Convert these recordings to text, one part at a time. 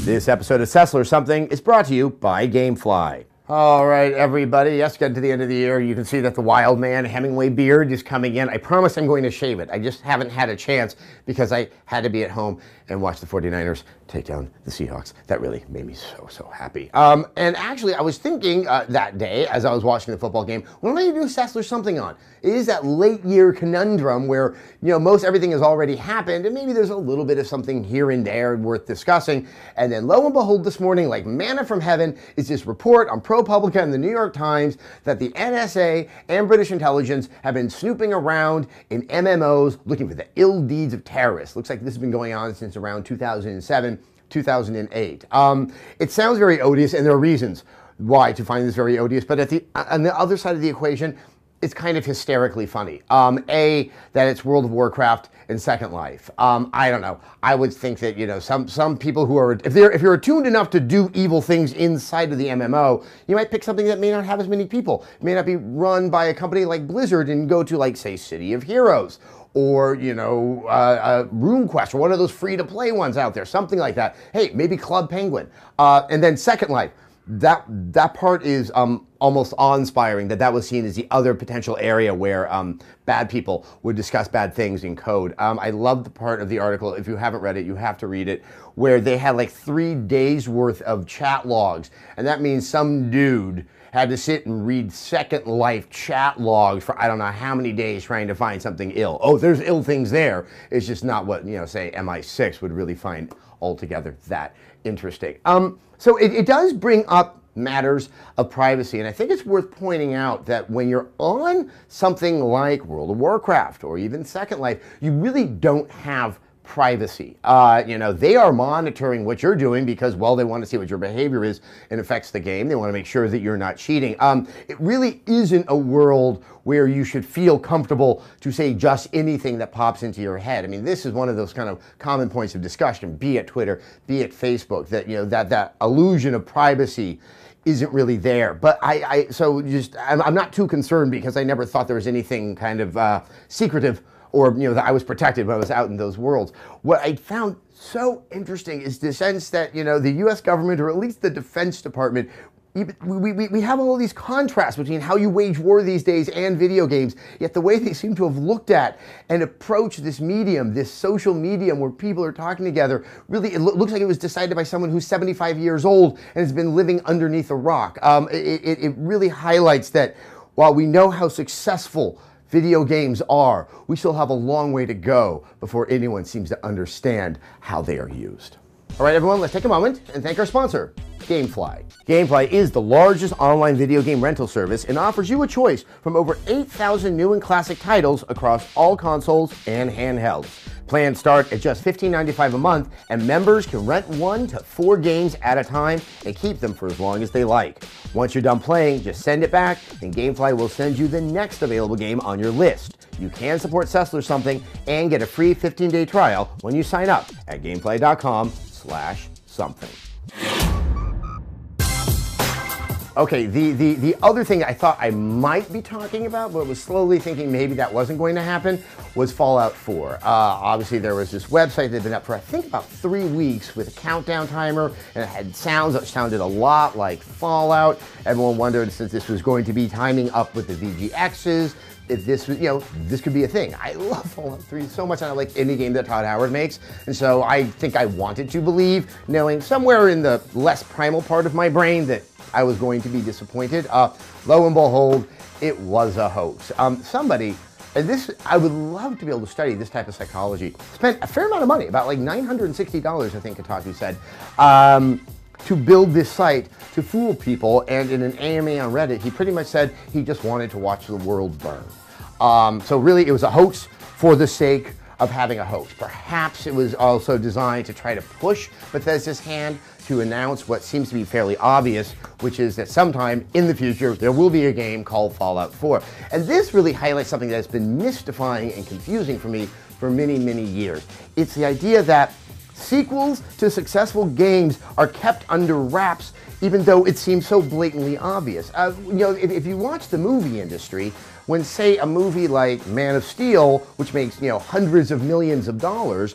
This episode of SESSLERS Something is brought to you by Gamefly. All right, everybody. Yes, getting to the end of the year. You can see that the wild man Hemingway beard is coming in. I promise I'm going to shave it. I just haven't had a chance because I had to be at home and watch the 49ers take down the Seahawks. That really made me so happy. And actually, I was thinking that day as I was watching the football game, what am I going to do SESSLERS Something on? It is that late year conundrum where, you know, most everything has already happened and maybe there's a little bit of something here and there worth discussing. And then lo and behold, this morning, like manna from heaven, is this report on ProPublica and the New York Times that the NSA and British intelligence have been snooping around in MMOs looking for the ill deeds of terrorists. Looks like this has been going on since around 2007, 2008. It sounds very odious, and there are reasons why to find this very odious, but on the other side of the equation, it's kind of hysterically funny. A, that it's World of Warcraft and Second Life. I don't know. I would think that, you know, some people who are, if you're attuned enough to do evil things inside of the MMO, you might pick something that may not have as many people. It may not be run by a company like Blizzard and go to, like, say, City of Heroes, or, you know, RuneQuest, or one of those free-to-play ones out there, something like that. Hey, maybe Club Penguin. And then Second Life. That part is almost awe-inspiring, that was seen as the other potential area where bad people would discuss bad things in code. I love the part of the article, if you haven't read it, you have to read it, where they had like 3 days worth of chat logs, and that means some dude had to sit and read Second Life chat logs for I don't know how many days trying to find something ill. Oh, there's ill things there. It's just not what, you know, say MI6 would really find altogether that interesting. So it does bring up matters of privacy, and I think it's worth pointing out that when you're on something like World of Warcraft or even Second Life, you really don't have privacy. You know, they are monitoring what you're doing because, well, they want to see what your behavior is and affects the game. They want to make sure that you're not cheating. It really isn't a world where you should feel comfortable to say just anything that pops into your head. I mean, this is one of those kind of common points of discussion, be it Twitter, be it Facebook, that, you know, that illusion of privacy isn't really there. But I'm not too concerned because I never thought there was anything kind of secretive or, you know, that I was protected when I was out in those worlds. What I found so interesting is the sense that, you know, the US government, or at least the Defense Department, we have all these contrasts between how you wage war these days and video games, yet the way they seem to have looked at and approached this medium, this social medium where people are talking together, really, it looks like it was decided by someone who's 75 years old and has been living underneath a rock. It really highlights that while we know how successful video games are, we still have a long way to go before anyone seems to understand how they are used. All right, everyone, let's take a moment and thank our sponsor, Gamefly. Gamefly is the largest online video game rental service and offers you a choice from over 8,000 new and classic titles across all consoles and handhelds. Plans start at just $15.95 a month, and members can rent 1 to 4 games at a time and keep them for as long as they like. Once you're done playing, just send it back, and Gamefly will send you the next available game on your list. You can support SESSLERS Something and get a free 15-day trial when you sign up at gamefly.com/something. Okay, the other thing I thought I might be talking about, but was slowly thinking maybe that wasn't going to happen, was Fallout 4. Obviously, there was this website that had been up for, I think, about 3 weeks with a countdown timer, and it had sounds that sounded a lot like Fallout. Everyone wondered, since this was going to be timing up with the VGXs, if this was, you know, this could be a thing. I love Fallout 3 so much, and I like any game that Todd Howard makes, and so I think I wanted to believe, knowing somewhere in the less primal part of my brain that I was going to be disappointed. Lo and behold, it was a hoax. Somebody, and this, I would love to be able to study this type of psychology, spent a fair amount of money, about like $960, I think Kotaku said, to build this site to fool people, and in an AMA on Reddit, he pretty much said he just wanted to watch the world burn. So really, it was a hoax for the sake of having a hoax. Perhaps it was also designed to try to push Bethesda's hand to announce what seems to be fairly obvious, which is that sometime in the future, there will be a game called Fallout 4. And this really highlights something that's been mystifying and confusing for me for many, many years. It's the idea that sequels to successful games are kept under wraps, even though it seems so blatantly obvious. You know, if you watch the movie industry, when, say, a movie like Man of Steel, which makes, you know, hundreds of millions of dollars,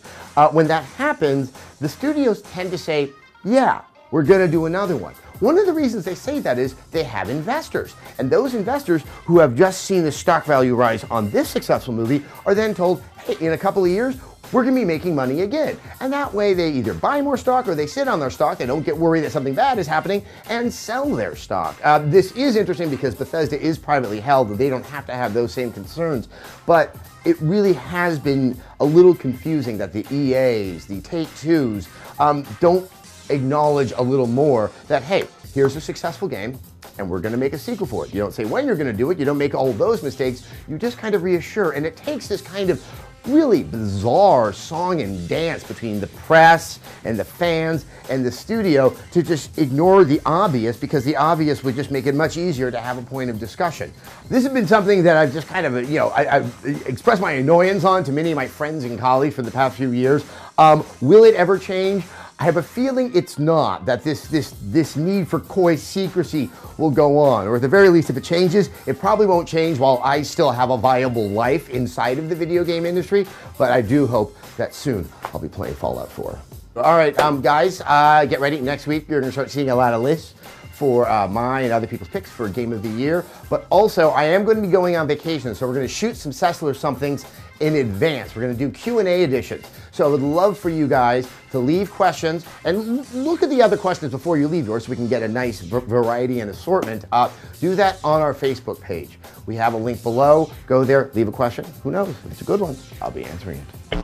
when that happens, the studios tend to say, Yeah, we're going to do another one. One of the reasons they say that is they have investors. And those investors who have just seen the stock value rise on this successful movie are then told, hey, in a couple of years, we're going to be making money again. And that way they either buy more stock or they sit on their stock. They don't get worried that something bad is happening and sell their stock. This is interesting because Bethesda is privately held and they don't have to have those same concerns. But it really has been a little confusing that the EAs, the Take-Twos, don't acknowledge a little more that, hey, here's a successful game and we're going to make a sequel for it. You don't say when you're going to do it. You don't make all those mistakes. You just kind of reassure. And it takes this kind of really bizarre song and dance between the press and the fans and the studio to just ignore the obvious, because the obvious would just make it much easier to have a point of discussion. This has been something that I've just kind of, I've expressed my annoyance on to many of my friends and colleagues for the past few years. Will it ever change? I have a feeling it's not, that this need for coy secrecy will go on, or at the very least, if it changes, it probably won't change while I still have a viable life inside of the video game industry, but I do hope that soon I'll be playing Fallout 4. All right, guys, get ready. Next week, you're going to start seeing a lot of lists for my and other people's picks for Game of the Year, but also I am going to be going on vacation, so we're going to shoot some SESSLERS somethings in advance. We're going to do Q&A editions. So I would love for you guys to leave questions and look at the other questions before you leave yours so we can get a nice variety and assortment. Do that on our Facebook page. We have a link below. Go there, leave a question. Who knows? If it's a good one, I'll be answering it.